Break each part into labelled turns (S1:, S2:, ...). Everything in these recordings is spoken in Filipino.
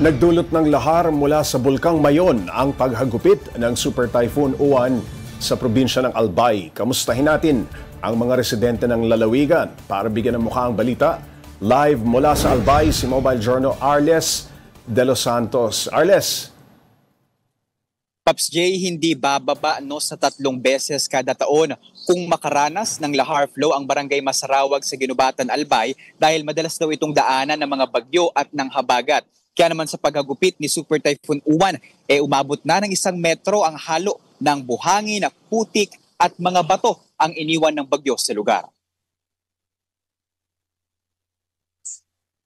S1: Nagdulot ng lahar mula sa Bulkang Mayon ang paghagupit ng Super Typhoon Uwan sa probinsya ng Albay. Kamustahin natin ang mga residente ng lalawigan para bigyan ng mukha ang balita. Live mula sa Albay, si Mobile Journal Arles de los Santos. Arles.
S2: Pops J, hindi bababa sa 3 beses kada taon kung makaranas ng lahar flow ang barangay Masarawag sa Ginubatan, Albay dahil madalas daw itong daanan ng mga bagyo at ng habagat. Kaya naman sa paghagupit ni Super Typhoon Uwan, umabot na ng 1 metro ang halo ng buhangin, putik at mga bato ang iniwan ng bagyo sa lugar.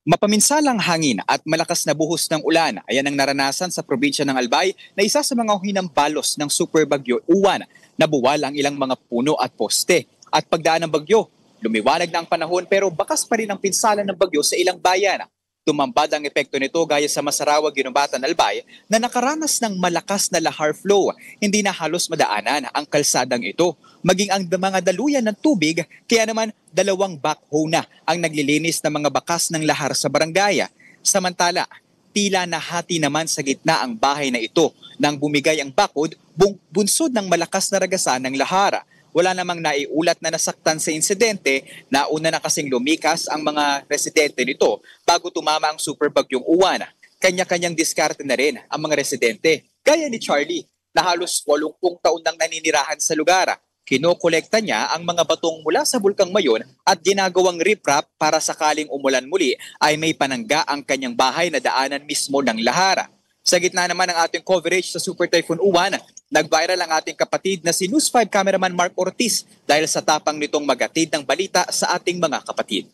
S2: Mapaminsalang hangin at malakas na buhos ng ulan, ayan ang naranasan sa probinsya ng Albay na isa sa mga hinambalos ng super bagyo Uwan. Nabuwal ang ilang mga puno at poste. At pagdaan ng bagyo, lumiwanag na ang panahon pero bakas pa rin ang pinsala ng bagyo sa ilang bayan. Tumambad ang epekto nito gaya sa Masarawag, Ginubatan, Albay na nakaranas ng malakas na lahar flow. Hindi na halos madaanan ang kalsadang ito. Maging ang mga daluyan ng tubig, kaya naman 2 backhoe na ang naglilinis ng mga bakas ng lahar sa barangay. Samantala, tila nahati naman sa gitna ang bahay na ito nang bumigay ang bakod bunsod ng malakas na ragasan ng lahar. Wala namang naiulat na nasaktan sa insidente. Nauna na kasing lumikas ang mga residente nito bago tumama ang super bagyong Uwan. Kanya-kanyang diskarte na rin ang mga residente. Gaya ni Charlie na halos 80 taon nang naninirahan sa lugar. Kinokolekta niya ang mga batong mula sa Bulkang Mayon at ginagawang riprap para sakaling umulan muli ay may panangga ang kanyang bahay na daanan mismo ng lahara. Sa gitna naman ng ating coverage sa Super Typhoon Uwan, nag-viral ang ating kapatid na si News 5 cameraman Mark Ortiz dahil sa tapang nitong magatid ng balita sa ating mga kapatid.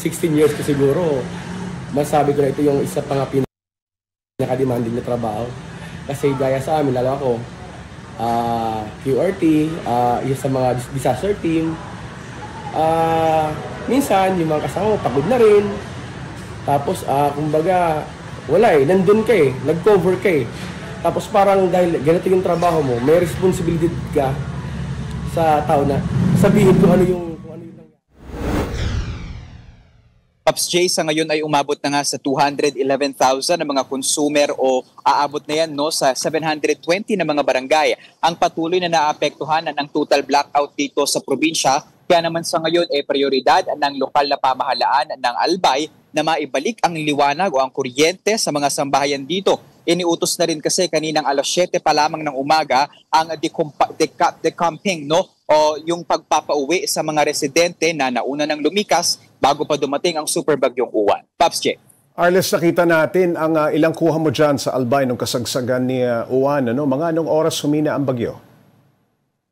S3: 16 years ko siguro, masabi ko na ito yung isa pang pinaka-demanding na trabaho. Kasi gaya sa amin, lalo ako, QRT, isa sa mga disaster team. Minsan, yung mga kasama mo, pagod na rin. Tapos, kumbaga, wala nandun ka nag-cover ka Tapos parang dahil ganito yung trabaho mo, may responsibility ka sa tao na sabihin kung ano yung nangyari.
S2: Pops J, sa ngayon ay umabot na nga sa 211,000 na mga consumer o aabot na yan sa 720 na mga barangay. Ang patuloy na naapektuhan ng total blackout dito sa probinsya. Kaya naman sa ngayon prioridad ng lokal na pamahalaan ng Albay na maibalik ang liwanag o ang kuryente sa mga sambahayan dito. Iniutos na rin kasi kaninang 7:00 pa lamang ng umaga ang decamping o yung pagpapauwi sa mga residente na nauna ng lumikas bago pa dumating ang super bagyong Uwan. Pops J.
S1: Arles, nakita natin ang ilang kuha mo dyan sa Albay nung kasagsagan ni Uwan. Mga anong oras humina ang bagyo?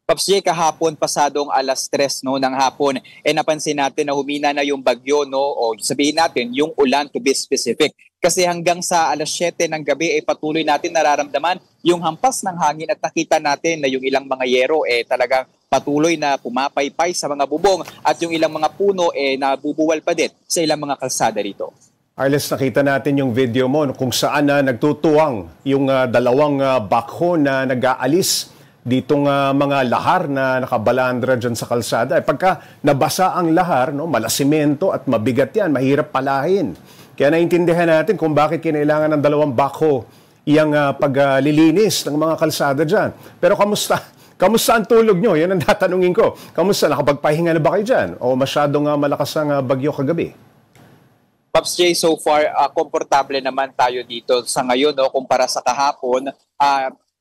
S2: Pops J, kahapon pasadong 3:00 ng hapon, napansin natin na humina na yung bagyo, o sabihin natin yung ulan to be specific. Kasi hanggang sa 7:00 ng gabi patuloy natin nararamdaman yung hampas ng hangin at nakita natin na yung ilang mga yero talagang patuloy na pumapaypay sa mga bubong at yung ilang mga puno nabubuwal pa din sa ilang mga kalsada rito.
S1: Arles, nakita natin yung video mo kung saan nagtutuwang yung 2 backhoe na nag-aalis ditong mga lahar na nakabalandra dyan sa kalsada. Pagka nabasa ang lahar, malasimento at mabigat yan, mahirap palahin. Kaya naintindihan natin kung bakit kinailangan ng 2 backhoe iyang paglilinis ng mga kalsada dyan. Pero kamusta ang tulog nyo? Yan ang tatanungin ko. Kamusta? Nakapagpahinga na ba kayo dyan? O masyadong malakas ang bagyo kagabi?
S2: Pops J, so far, komportable naman tayo dito sa ngayon kumpara sa kahapon.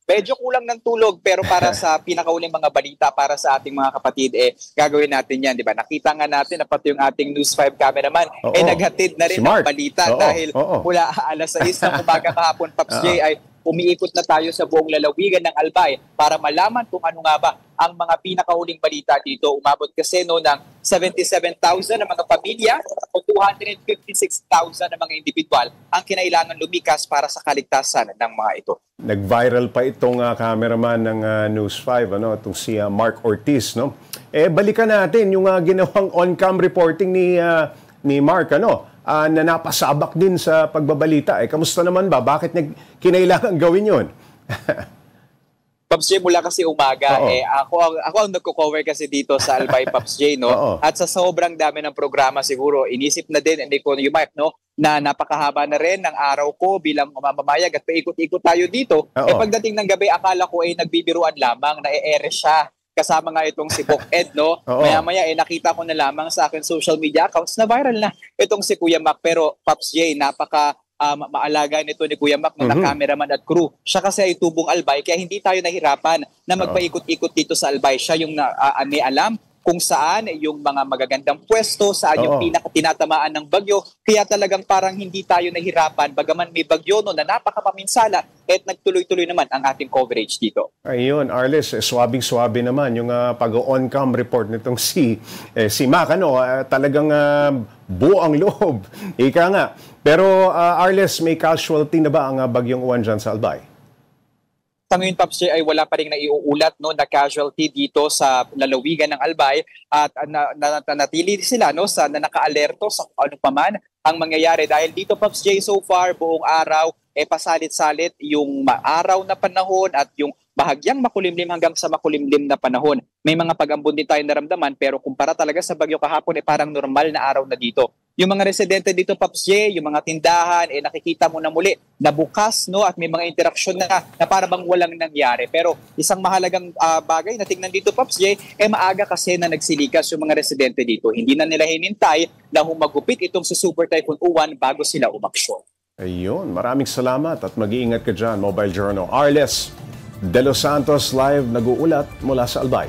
S2: Medyo kulang ng tulog pero para sa pinakauling mga balita para sa ating mga kapatid gagawin natin yan, di ba? Nakita nga natin na pati yung ating News 5 cameraman naghatid na rin ng balita dahil mula 6:00 ng umaga kahapon, Pops J, ay umiikot na tayo sa buong lalawigan ng Albay para malaman kung ano nga ba ang mga pinakahuling balita dito. Umabot kasi ng 77,000 na mga pamilya o 256,000 na mga individual ang kinailangan lumikas para sa kaligtasan ng mga ito.
S1: Nag-viral pa itong cameraman ng News 5, itong si Mark Ortiz. Balikan natin yung ginawang on-cam reporting ni Mark, na napasabak din sa pagbabalita. Kamusta naman ba? Bakit kinailangan gawin yun?
S2: Pops J, mula kasi umaga,
S1: Oo.
S2: ako ang nagko-cover kasi dito sa Albay, Pops J, no?
S1: Oo.
S2: At sa sobrang dami ng programa siguro, inisip na din, hindi ko yung mic, no? Na napakahaba na rin ng araw ko bilang mamamayag at paikot-ikot tayo dito.
S1: Oo.
S2: Pagdating ng gabi, akala ko nagbibiruan lamang, na-e-ere siya. Kasama nga itong si Boc Ed, no?
S1: Oo.
S2: Maya-maya, nakita ko na lamang sa akin social media accounts na viral na itong si Kuya Mac. Pero, Pops J, napaka maalaga nito ni Kuya Mac na cameraman at crew. Siya kasi ay tubong Albay, kaya hindi tayo nahirapan na magpaikot-ikot dito sa Albay. Siya yung may alam kung saan yung mga magagandang pwesto, saan yung tinatamaan ng bagyo. Kaya talagang parang hindi tayo nahirapan, bagaman may bagyo no, na napakapaminsala, at nagtuloy-tuloy naman ang ating coverage dito.
S1: Ayun, Arles, swabing-swabe naman yung pag-on-cam report nitong si Mac. Talagang buo ang loob. Ika nga. Pero Arles, may casualty na ba ang bagyong Uwan dyan sa Albay?
S2: Sa ngayon, Pops J, ay wala pa rin naiuulat no, na casualty dito sa lalawigan ng Albay at natili sila no, na naka-alerto sa ano pa man ang mangyayari. Dahil dito, Pops J, so far, buong araw, pasalit-salit yung araw na panahon at yung bahagyang makulimlim hanggang sa makulimlim na panahon. May mga pag-ambon din tayo naramdaman pero kumpara talaga sa bagyo kahapon, parang normal na araw na dito. Yung mga residente dito, Pops J, yung mga tindahan, nakikita mo na muli na bukas no, at may mga interaksyon na para bang walang nangyari. Pero isang mahalagang bagay na tingnan dito, Pops J, maaga kasi na nagsilikas yung mga residente dito. Hindi na nila hinintay na humagupit itong si Super Typhoon Uwan bago sila umaksyon.
S1: Ayun, maraming salamat at mag-iingat ka dyan, Mobile Journal. Arles De Los Santos live nag-uulat mula sa Albay.